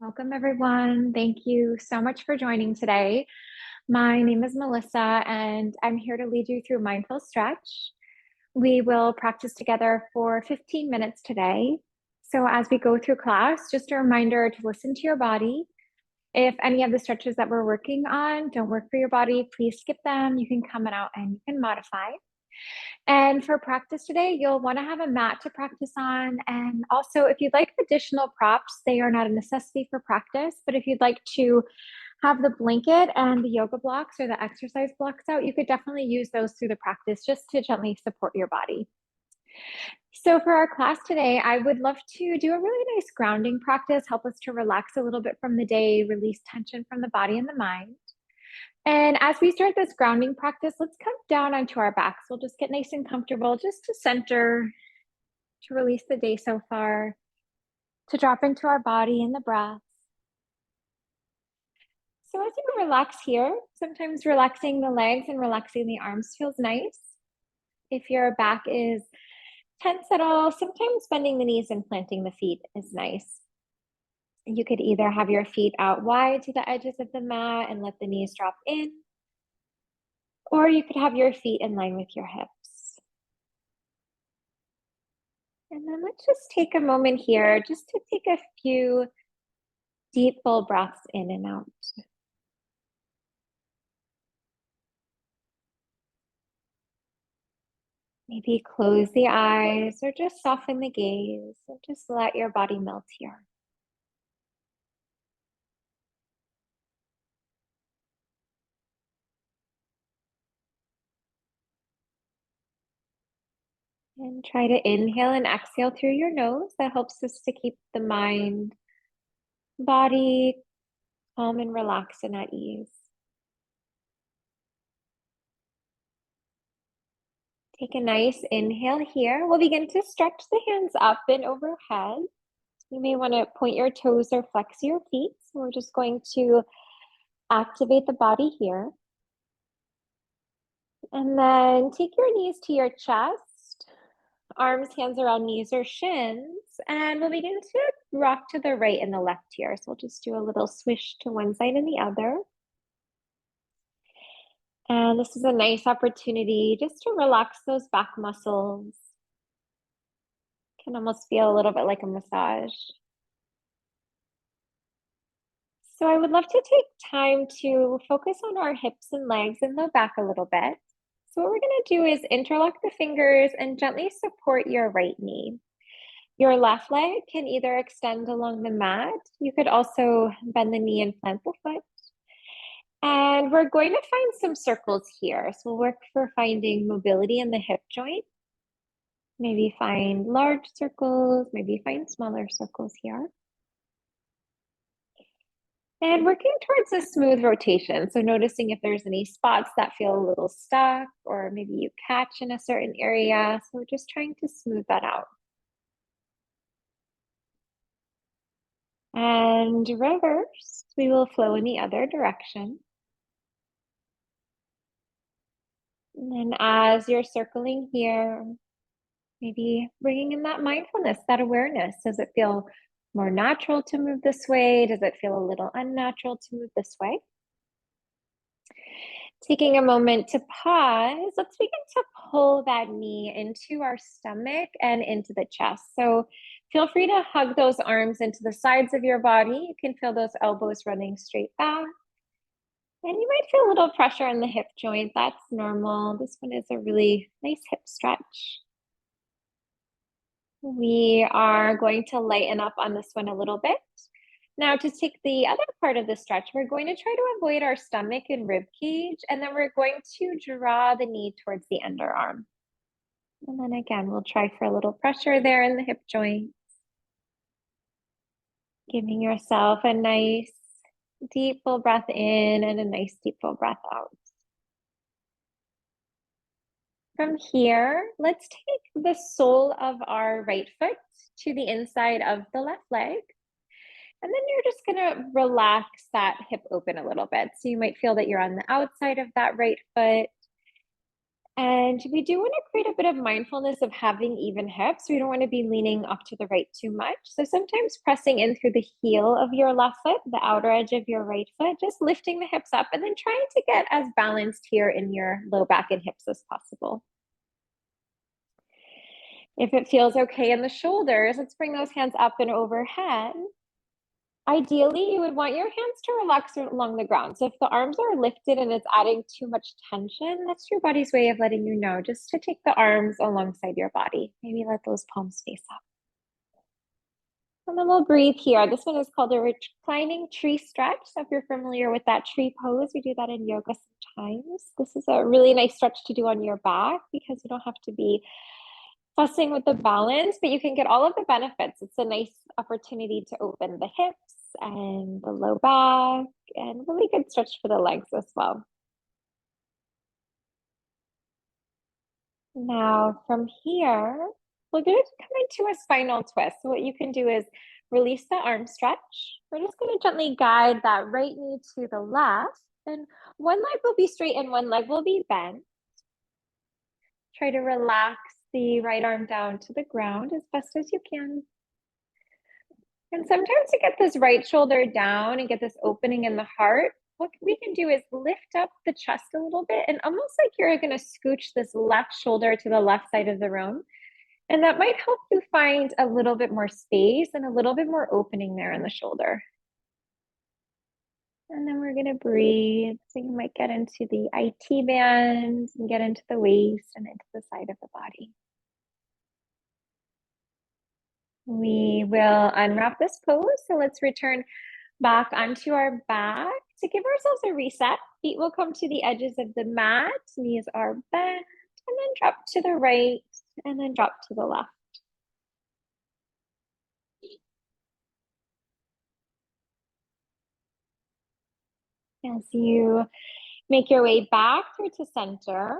Welcome, everyone. Thank you so much for joining today. My name is Melissa, and I'm here to lead you through mindful stretch. We will practice together for 15 minutes today. So as we go through class, just a reminder to listen to your body. If any of the stretches that we're working on don't work for your body, please skip them. You can come out and you can modify. And for practice today, you'll want to have a mat to practice on. And also, if you'd like additional props, they are not a necessity for practice. But if you'd like to have the blanket and the yoga blocks or the exercise blocks out, you could definitely use those through the practice just to gently support your body. So for our class today, I would love to do a really nice grounding practice, help us to relax a little bit from the day, release tension from the body and the mind. And as we start this grounding practice, let's come down onto our backs. We'll just get nice and comfortable just to center, to release the day so far, to drop into our body and the breath. So as you relax here, sometimes relaxing the legs and relaxing the arms feels nice. If your back is tense at all, sometimes bending the knees and planting the feet is nice. You could either have your feet out wide to the edges of the mat and let the knees drop in, or you could have your feet in line with your hips. And then let's just take a moment here just to take a few deep, full breaths in and out. Maybe close the eyes or just soften the gaze and just let your body melt here. And try to inhale and exhale through your nose. That helps us to keep the mind, body calm and relaxed and at ease. Take a nice inhale here. We'll begin to stretch the hands up and overhead. You may want to point your toes or flex your feet. So we're just going to activate the body here. And then take your knees to your chest, arms, hands around knees or shins, and we'll begin to rock to the right and the left here. So we'll just do a little swish to one side and the other. And this is a nice opportunity just to relax those back muscles. Can almost feel a little bit like a massage. So I would love to take time to focus on our hips and legs and low back a little bit. So what we're going to do is interlock the fingers and gently support your right knee. Your left leg can either extend along the mat. You could also bend the knee and plant the foot. And we're going to find some circles here. So we'll work for finding mobility in the hip joint. Maybe find large circles, maybe find smaller circles here. And working towards a smooth rotation. So noticing if there's any spots that feel a little stuck, or maybe you catch in a certain area. So we're just trying to smooth that out. And reverse, we will flow in the other direction. And then as you're circling here, maybe bringing in that mindfulness, that awareness. Does it feel more natural to move this way? Does it feel a little unnatural to move this way? Taking a moment to pause, let's begin to pull that knee into our stomach and into the chest. So feel free to hug those arms into the sides of your body. You can feel those elbows running straight back. And you might feel a little pressure in the hip joint. That's normal. This one is a really nice hip stretch. We are going to lighten up on this one a little bit. Now to take the other part of the stretch, we're going to try to avoid our stomach and rib cage, and then we're going to draw the knee towards the underarm. And then again, we'll try for a little pressure there in the hip joint. Giving yourself a nice deep full breath in and a nice deep full breath out. From here, let's take the sole of our right foot to the inside of the left leg. And then you're just gonna relax that hip open a little bit. So you might feel that you're on the outside of that right foot. And we do want to create a bit of mindfulness of having even hips. We don't want to be leaning off to the right too much. So sometimes pressing in through the heel of your left foot, the outer edge of your right foot, just lifting the hips up and then trying to get as balanced here in your low back and hips as possible. If it feels okay in the shoulders, let's bring those hands up and overhead. Ideally, you would want your hands to relax along the ground. So if the arms are lifted and it's adding too much tension, that's your body's way of letting you know just to take the arms alongside your body. Maybe let those palms face up. And then we'll breathe here. This one is called a reclining tree stretch. So if you're familiar with that tree pose, we do that in yoga sometimes. This is a really nice stretch to do on your back because you don't have to be fussing with the balance, but you can get all of the benefits. It's a nice opportunity to open the hips and the low back, and really good stretch for the legs as well. Now from here, we're going to come into a spinal twist. So what you can do is release the arm stretch. We're just going to gently guide that right knee to the left, and one leg will be straight and one leg will be bent. Try to relax the right arm down to the ground as best as you can. And sometimes to get this right shoulder down and get this opening in the heart, what we can do is lift up the chest a little bit and almost like you're going to scooch this left shoulder to the left side of the room. And that might help you find a little bit more space and a little bit more opening there in the shoulder. And then we're going to breathe. So you might get into the IT band and get into the waist and into the side of the body. We will unwrap this pose. So let's return back onto our back to give ourselves a reset. Feet will come to the edges of the mat. Knees are bent, and then drop to the right and then drop to the left. As you make your way back through to center,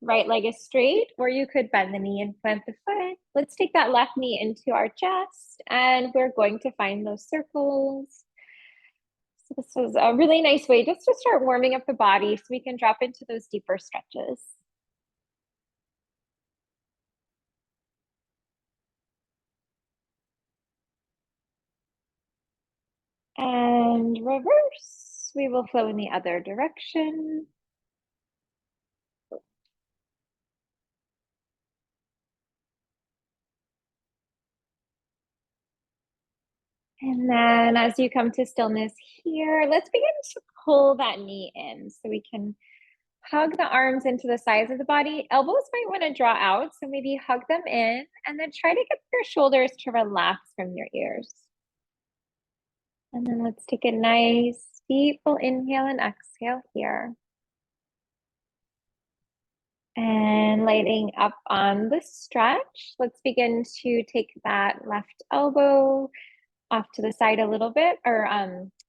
right leg is straight, or you could bend the knee and plant the foot. Let's take that left knee into our chest, and we're going to find those circles. So this is a really nice way just to start warming up the body so we can drop into those deeper stretches. And reverse. We will flow in the other direction. And then as you come to stillness here, let's begin to pull that knee in so we can hug the arms into the sides of the body. Elbows might want to draw out, so maybe hug them in and then try to get your shoulders to relax from your ears. And then let's take a nice deep full inhale and exhale here. And lighting up on the stretch, let's begin to take that left elbow off to the side a little bit, or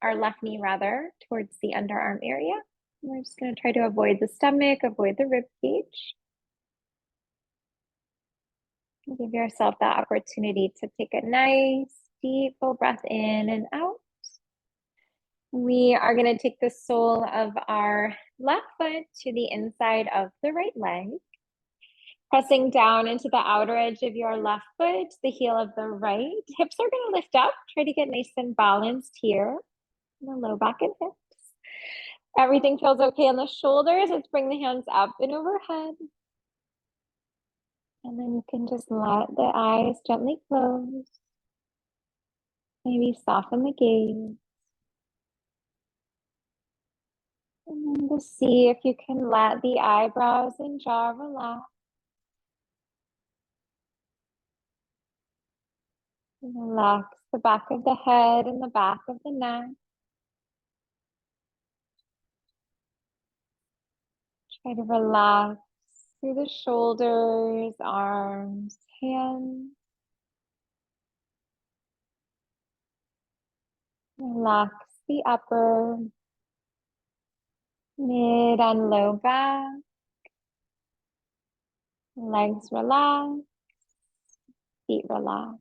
our left knee rather, towards the underarm area. We're just going to try to avoid the stomach, avoid the rib cage. Give yourself that opportunity to take a nice deep full breath in and out. We are going to take the sole of our left foot to the inside of the right leg. Pressing down into the outer edge of your left foot, the heel of the right. Hips are going to lift up. Try to get nice and balanced here in the low back and hips. Everything feels okay on the shoulders. Let's bring the hands up and overhead. And then you can just let the eyes gently close. Maybe soften the gaze. And then just see if you can let the eyebrows and jaw relax. Relax the back of the head and the back of the neck. Try to relax through the shoulders, arms, hands. Relax the upper, mid, and low back. Legs relax, feet relax.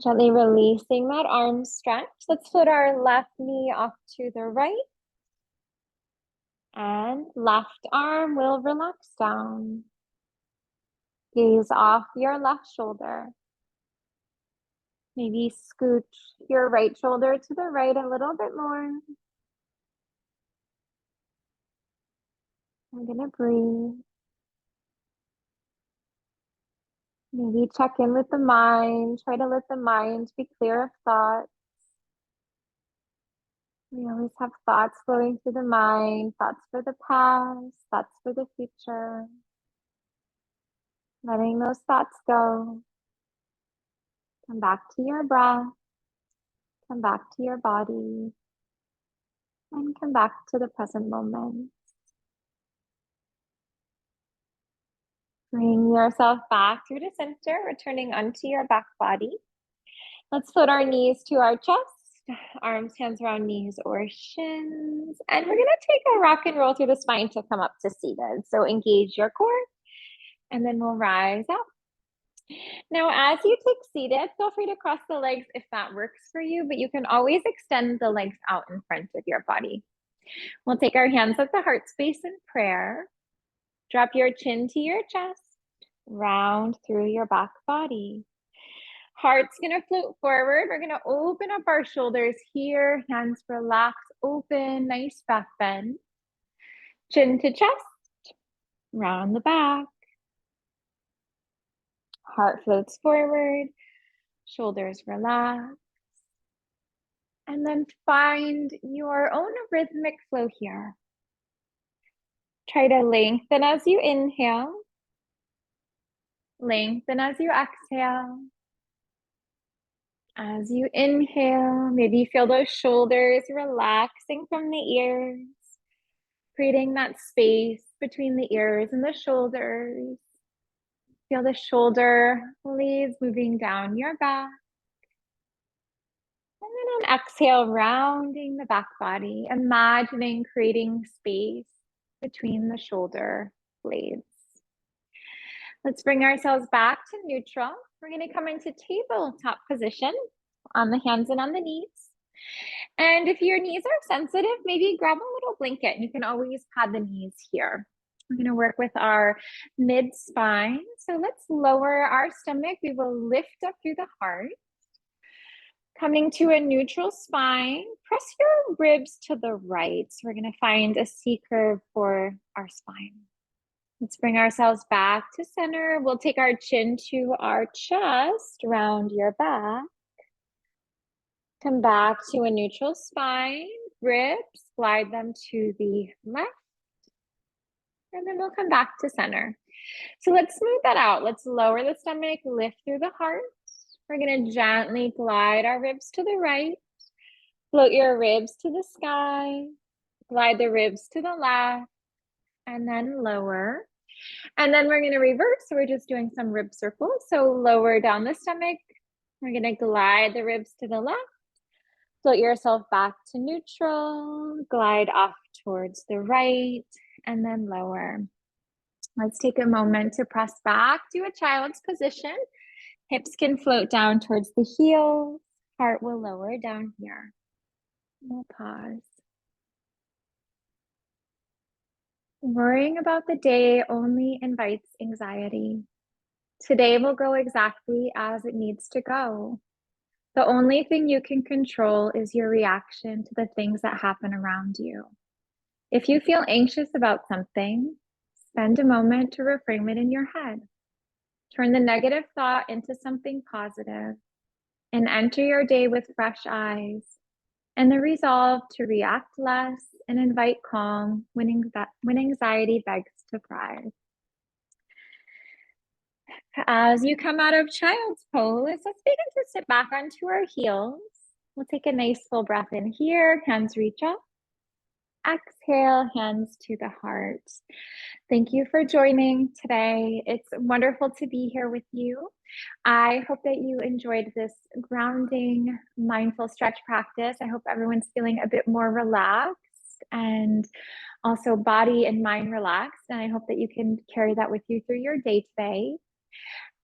Gently releasing that arm stretch. Let's put our left knee off to the right. And left arm will relax down. Gaze off your left shoulder. Maybe scoot your right shoulder to the right a little bit more. I'm gonna breathe. Maybe check in with the mind. Try to let the mind be clear of thought. We always have thoughts flowing through the mind, thoughts for the past, thoughts for the future. Letting those thoughts go. Come back to your breath. Come back to your body. And come back to the present moment. Bring yourself back through the center, returning onto your back body. Let's float our knees to our chest, arms, hands around knees or shins. And we're gonna take a rock and roll through the spine to come up to seated. So engage your core, and then we'll rise up. Now, as you take seated, feel free to cross the legs if that works for you, but you can always extend the legs out in front of your body. We'll take our hands at the heart space in prayer. Drop your chin to your chest, round through your back body. Heart's gonna float forward. We're gonna open up our shoulders here, hands relax, open, nice back bend. Chin to chest, round the back. Heart floats forward, shoulders relax. And then find your own rhythmic flow here. Try to lengthen as you inhale. Lengthen as you exhale. As you inhale, maybe feel those shoulders relaxing from the ears, creating that space between the ears and the shoulders. Feel the shoulder blades moving down your back. And then on exhale, rounding the back body, imagining creating space between the shoulder blades. Let's bring ourselves back to neutral. We're going to come into tabletop position on the hands and on the knees. And if your knees are sensitive, maybe grab a little blanket. You can always pad the knees here. We're going to work with our mid spine. So let's lower our stomach. We will lift up through the heart. Coming to a neutral spine, press your ribs to the right. So we're going to find a C curve for our spine. Let's bring ourselves back to center. We'll take our chin to our chest, round your back. Come back to a neutral spine, ribs, glide them to the left. And then we'll come back to center. So let's smooth that out. Let's lower the stomach, lift through the heart. We're gonna gently glide our ribs to the right. Float your ribs to the sky. Glide the ribs to the left. And then lower. And then we're gonna reverse. So we're just doing some rib circles. So lower down the stomach. We're gonna glide the ribs to the left. Float yourself back to neutral. Glide off towards the right. And then lower. Let's take a moment to press back to a child's position. Hips can float down towards the heels. Heart will lower down here. We'll pause. Worrying about the day only invites anxiety. Today will go exactly as it needs to go. The only thing you can control is your reaction to the things that happen around you. If you feel anxious about something, spend a moment to reframe it in your head. Turn the negative thought into something positive and enter your day with fresh eyes and the resolve to react less and invite calm when anxiety begs to thrive. As you come out of child's pose, let's begin to sit back onto our heels. We'll take a nice full breath in here, hands reach up. Exhale, hands to the heart. Thank you for joining today. It's wonderful to be here with you. I hope that you enjoyed this grounding, mindful stretch practice. I hope everyone's feeling a bit more relaxed and also body and mind relaxed. And I hope that you can carry that with you through your day today.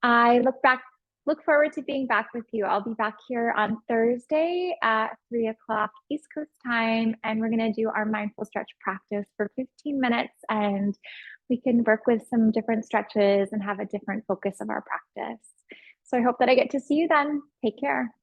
I look back look forward to being back with you. I'll be back here on Thursday at 3 o'clock East Coast time, and we're going to do our mindful stretch practice for 15 minutes, and we can work with some different stretches and have a different focus of our practice. So I hope that I get to see you then. Take care.